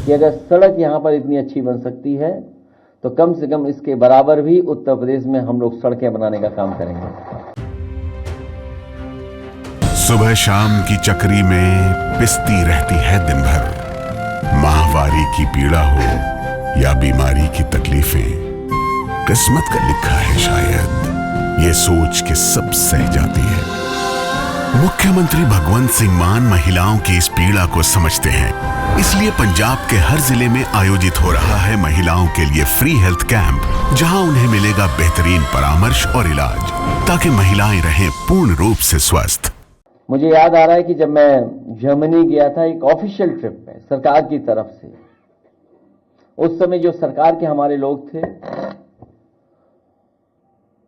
कि अगर सड़क यहां पर इतनी अच्छी बन सकती है तो कम से कम इसके बराबर भी उत्तर प्रदेश में हम लोग सड़कें बनाने का काम करेंगे। सुबह शाम की चक्री में पिसती रहती है दिन भर, माहवारी की पीड़ा हो या बीमारी की तकलीफें, किस्मत का लिखा है शायद, ये सोच के सब सह जाती है। मुख्यमंत्री भगवंत सिंह मान महिलाओं की इस पीड़ा को समझते हैं, इसलिए पंजाब के हर जिले में आयोजित हो रहा है महिलाओं के लिए फ्री हेल्थ कैंप, जहां उन्हें मिलेगा बेहतरीन परामर्श और इलाज, ताकि महिलाएं रहें पूर्ण रूप से स्वस्थ। मुझे याद आ रहा है कि जब मैं जर्मनी गया था एक ऑफिशियल ट्रिप में सरकार की तरफ से, उस समय जो सरकार के हमारे लोग थे,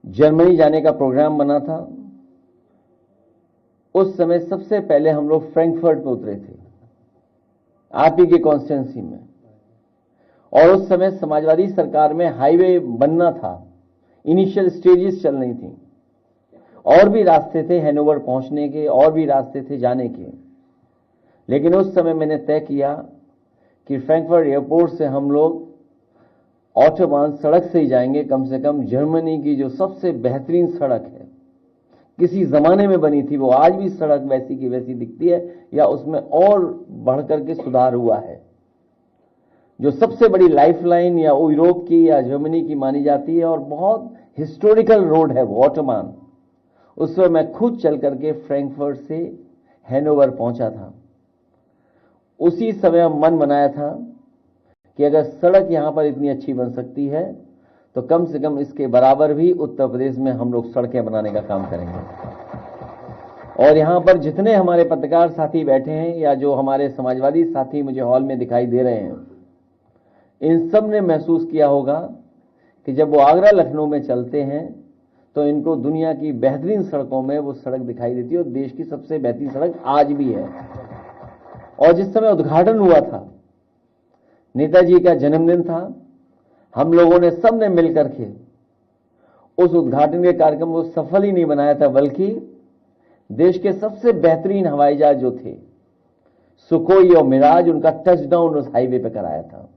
जर्मनी जाने का प्रोग्राम बना था। उस समय सबसे पहले हम लोग फ्रैंकफर्ट में उतरे थे, आप ही के कॉन्स्टिट्यूंसी में, और उस समय समाजवादी सरकार में हाईवे बनना था, इनिशियल स्टेजेस चल रही थी, और भी रास्ते थे हैनोवर पहुंचने के, और भी रास्ते थे जाने के। लेकिन उस समय मैंने तय किया कि फ्रैंकफर्ट एयरपोर्ट से हम लोग ऑटोबान सड़क से ही जाएंगे। कम से कम जर्मनी की जो सबसे बेहतरीन सड़क है, किसी जमाने में बनी थी, वो आज भी सड़क वैसी की वैसी दिखती है या उसमें और बढ़कर के सुधार हुआ है। जो सबसे बड़ी लाइफलाइन या यूरोप की या जर्मनी की मानी जाती है और बहुत हिस्टोरिकल रोड है वो ऑटोबान, उस समय मैं खुद चल करके फ्रैंकफर्ट से हैनोवर पहुंचा था। उसी समय मन बनाया था कि अगर सड़क यहां पर इतनी अच्छी बन सकती है तो कम से कम इसके बराबर भी उत्तर प्रदेश में हम लोग सड़कें बनाने का काम करेंगे। और यहां पर जितने हमारे पत्रकार साथी बैठे हैं या जो हमारे समाजवादी साथी मुझे हॉल में दिखाई दे रहे हैं, इन सब ने महसूस किया होगा कि जब वो आगरा लखनऊ में चलते हैं तो इनको दुनिया की बेहतरीन सड़कों में वो सड़क दिखाई देती है, और देश की सबसे बेहतरीन सड़क आज भी है। और जिस समय उद्घाटन हुआ था, नेताजी का जन्मदिन था, हम लोगों ने सबने मिलकर के उस उद्घाटन के कार्यक्रम को सफल ही नहीं बनाया था, बल्कि देश के सबसे बेहतरीन हवाई जहाज जो थे सुखोई और मिराज, उनका टचडाउन उस हाईवे पे कराया था।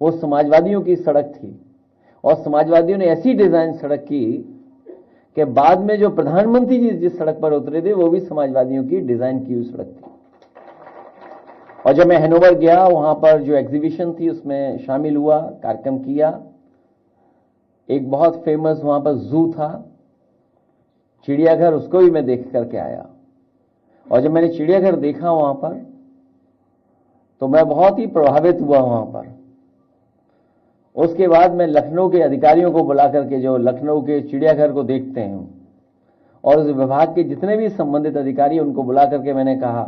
वो समाजवादियों की सड़क थी, और समाजवादियों ने ऐसी डिजाइन सड़क की कि बाद में जो प्रधानमंत्री जी जिस सड़क पर उतरे थे वो भी समाजवादियों की डिजाइन की हुई सड़क थी। और जब मैं हैनोवर गया, वहां पर जो एग्जीबिशन थी उसमें शामिल हुआ, कार्यक्रम किया। एक बहुत फेमस वहां पर जू था, चिड़ियाघर, उसको भी मैं देख करके आया। और जब मैंने चिड़ियाघर देखा वहां पर, तो मैं बहुत ही प्रभावित हुआ वहां पर। उसके बाद मैं लखनऊ के अधिकारियों को बुला करके, जो लखनऊ के चिड़ियाघर को देखते हैं, और उस विभाग के जितने भी संबंधित अधिकारी, उनको बुला करके मैंने कहा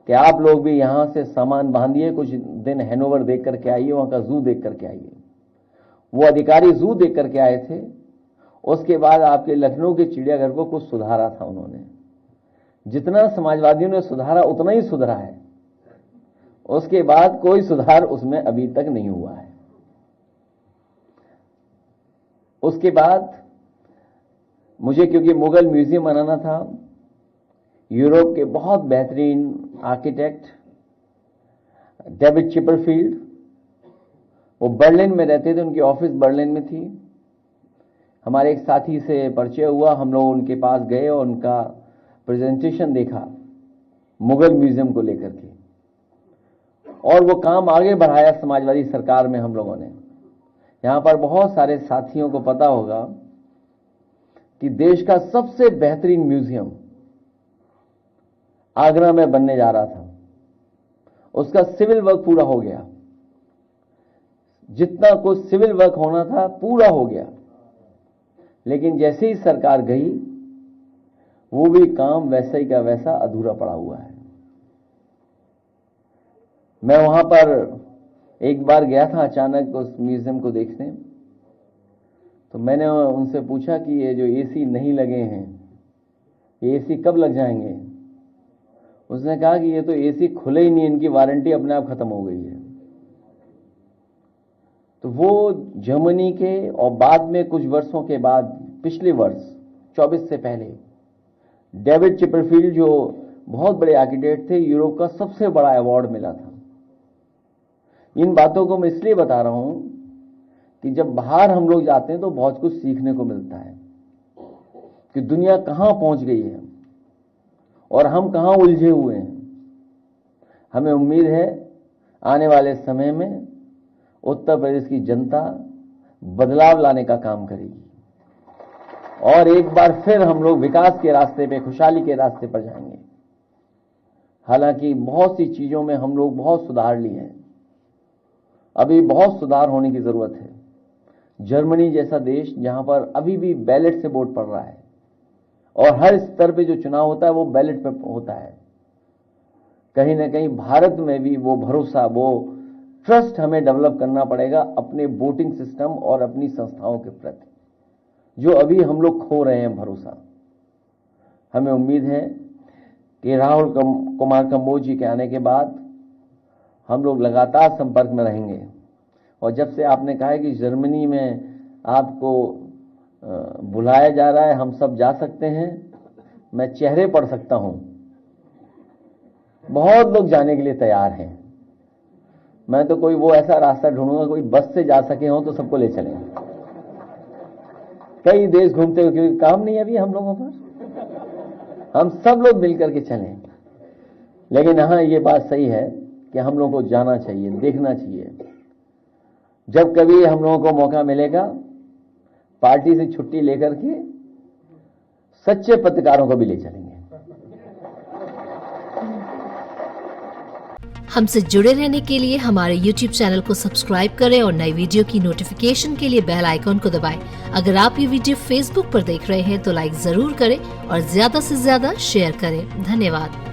कि आप लोग भी यहां से सामान बांधिए, कुछ दिन हैनोवर देख करके आइए, वहां का जू देख करके आइए। वो अधिकारी जू देख करके आए थे। उसके बाद आपके लखनऊ के चिड़ियाघर को कुछ सुधारा था उन्होंने। जितना समाजवादियों ने सुधारा उतना ही सुधरा है, उसके बाद कोई सुधार उसमें अभी तक नहीं हुआ है। उसके बाद मुझे, क्योंकि मुगल म्यूजियम बनाना था, यूरोप के बहुत बेहतरीन आर्किटेक्ट डेविड चिपरफील्ड, वो बर्लिन में रहते थे, उनकी ऑफिस बर्लिन में थी। हमारे एक साथी से परिचय हुआ, हम लोग उनके पास गए और उनका प्रेजेंटेशन देखा मुगल म्यूजियम को लेकर के, और वो काम आगे बढ़ाया समाजवादी सरकार में हम लोगों ने। यहां पर बहुत सारे साथियों को पता होगा कि देश का सबसे बेहतरीन म्यूजियम आगरा में बनने जा रहा था। उसका सिविल वर्क पूरा हो गया, जितना कुछ सिविल वर्क होना था पूरा हो गया। लेकिन जैसे ही सरकार गई, वो भी काम वैसा ही का वैसा अधूरा पड़ा हुआ है। मैं वहां पर एक बार गया था अचानक उस म्यूजियम को देखने, तो मैंने उनसे पूछा कि ये जो एसी नहीं लगे हैं, ये एसी कब लग जाएंगे? उसने कहा कि ये तो एसी खुले ही नहीं, इनकी वारंटी अपने आप खत्म हो गई है। तो वो जर्मनी के, और बाद में कुछ वर्षों के बाद, पिछले वर्ष 24 से पहले, डेविड चिपरफील्ड जो बहुत बड़े आर्किटेक्ट थे, यूरोप का सबसे बड़ा अवार्ड मिला था। इन बातों को मैं इसलिए बता रहा हूं कि जब बाहर हम लोग जाते हैं तो बहुत कुछ सीखने को मिलता है कि दुनिया कहां पहुंच गई है और हम कहां उलझे हुए हैं। हमें उम्मीद है आने वाले समय में उत्तर प्रदेश की जनता बदलाव लाने का काम करेगी और एक बार फिर हम लोग विकास के रास्ते पे, खुशहाली के रास्ते पर जाएंगे। हालांकि बहुत सी चीजों में हम लोग बहुत सुधार लिए हैं, अभी बहुत सुधार होने की जरूरत है। जर्मनी जैसा देश जहां पर अभी भी बैलेट से वोट पड़ रहा है और हर स्तर पे जो चुनाव होता है वो बैलेट पे होता है, कहीं ना कहीं भारत में भी वो भरोसा, वो ट्रस्ट हमें डेवलप करना पड़ेगा अपने वोटिंग सिस्टम और अपनी संस्थाओं के प्रति, जो अभी हम लोग खो रहे हैं भरोसा। हमें उम्मीद है कि राहुल कुमार कंबोज जी के आने के बाद हम लोग लगातार संपर्क में रहेंगे। और जब से आपने कहा है कि जर्मनी में आपको बुलाया जा रहा है, हम सब जा सकते हैं, मैं चेहरे पढ़ सकता हूं, बहुत लोग जाने के लिए तैयार हैं। मैं तो कोई वो ऐसा रास्ता ढूंढूंगा, कोई बस से जा सके हो तो सबको ले चलेंगे। कई देश घूमते हुए, क्योंकि काम नहीं है अभी हम लोगों पर, हम सब लोग मिलकर के चलें। लेकिन हाँ, ये बात सही है कि हम लोगों को जाना चाहिए, देखना चाहिए। जब कभी हम लोगों को मौका मिलेगा, पार्टी से छुट्टी लेकर के सच्चे पत्रकारों को भी ले चलेंगे। हमसे जुड़े रहने के लिए हमारे YouTube चैनल को सब्सक्राइब करें और नई वीडियो की नोटिफिकेशन के लिए बेल आइकॉन को दबाएं। अगर आप ये वीडियो Facebook पर देख रहे हैं तो लाइक जरूर करें और ज्यादा से ज्यादा शेयर करें। धन्यवाद।